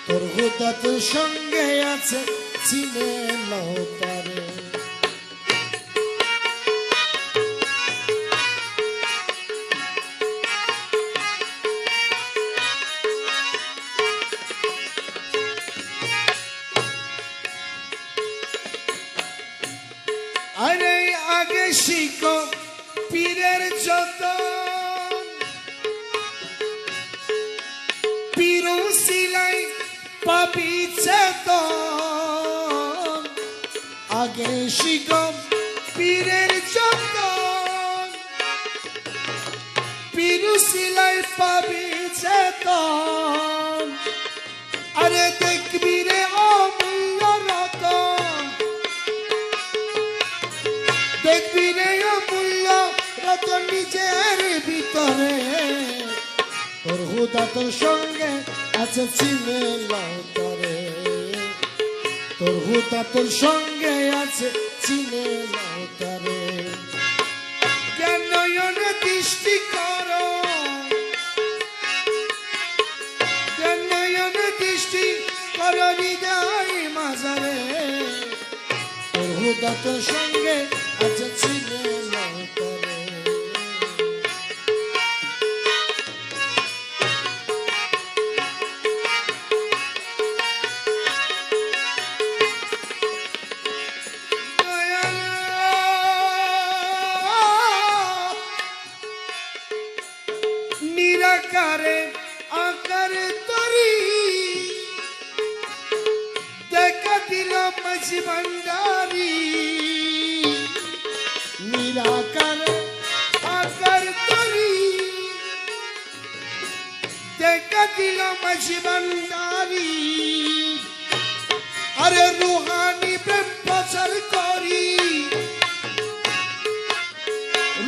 তোর হুদা তোর সঙ্গে আছে চিনে লও তারে। আরে আগে শিখো পীরের যত পীরু সিলাই পাবি চেতন। আগে শিখো পীরের যত পীরু সিলাই পাবি চেতন। আরে দেখবি রে অমূল্য রতন, দেখবি রে অমূল্য রতন নিজের ভিতরে। তোর হুদা তোর সঙ্গে আছে চিনে লও তারে। তোর হুদা তোর সঙ্গে আছে চিনে লও তারে। জ্ঞান নয়নে দৃষ্টি করো, জ্ঞান নয়নে দৃষ্টি করো হৃদয় মাঝারে। তোর হুদা তোর সঙ্গে আছে চিনে লও তারে। নিরাকারে আকারে তরি দেখা দিলাম মাঝি ভান্ডারি। নিরাকারে আকার তরি দেখা দিলাম মাঝি ভান্ডারি। আরে রুহানি প্রেম প্রচার করি,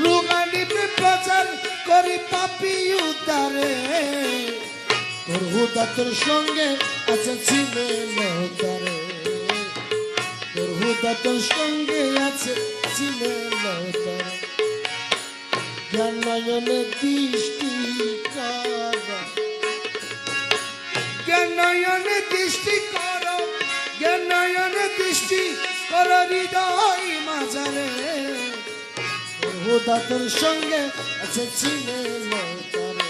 রুহানি প্রেম প্রচার করি পাপি উদ্ধারে। তোর হুদা তোর সঙ্গে আছে চিনে লও তারে। তোর হুদা তোর সঙ্গে আছে চিনে লও তারে। জ্ঞান নয়নে দৃষ্টি করো, জ্ঞান নয়নে দৃষ্টি করো, জ্ঞান নয়নে দৃষ্টি করো হৃদয় মাঝারে। তোর হুদা তোর সঙ্গে আছে চিনে লও তারে।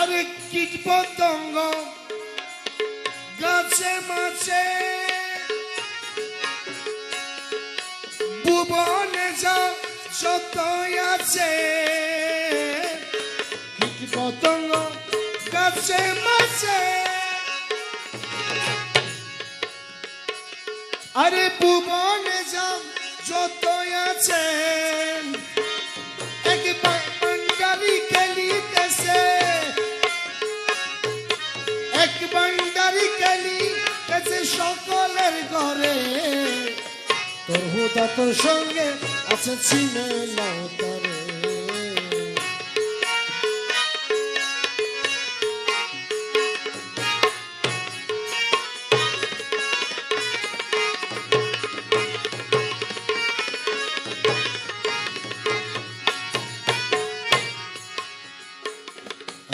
আরে কীট পতঙ্গ গাছে মাছে ভুবনে যা যত আছে। কীট পতঙ্গ গাছে মাছে আরে ভুবনে যা যত আছে। এক ভান্ডারি খেলিতেছে, এক ভান্ডারি খেলিতেছে সকলের ঘরে। তোর হুদা তোর সঙ্গে আছে চিনে লও তারে।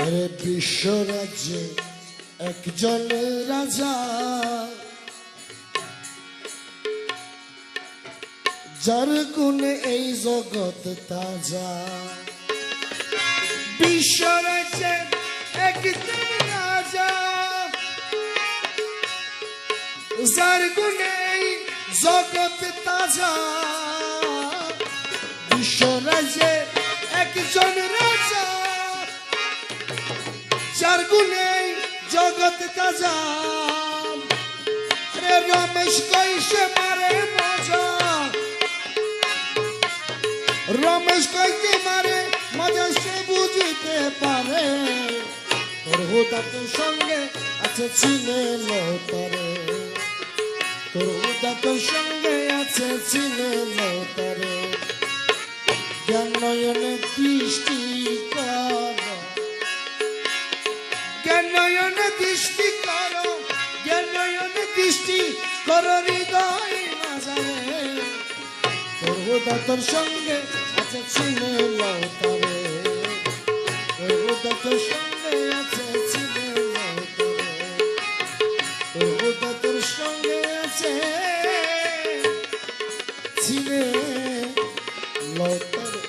আরে বিশ্ব রাজ্যে একজন রাজা, যার গুণে এই জগৎ তাজা। বিশ্ব রাজ্যে একজন রাজা, যার গুণে এই জগৎ তাজা। বিশ্ব রাজ্যে একজন রাজা, যার গুণে জগৎ তাজা। রে রমেশ কইসে মারে মজা, রমেশ কইতে মারে মজা সে বুঝিতে পারে। তোর হুদা তোর সঙ্গে আছে চিনে লও তারে। তোর হুদা তোর সঙ্গে আছে চিনে লও তারে। জ্ঞান নয়নে দৃষ্টি করো, জ্ঞান নয়নে দৃষ্টি করো, জ্ঞান নয়নে দৃষ্টি কর হৃদয় মাঝারে তোর হুদা তোর সঙ্গে আছে চিনে লতারে তোর হুদা তোর সঙ্গে আছে চিনে লতারে তোর হুদা তোর সঙ্গে আছে চিনে লতারে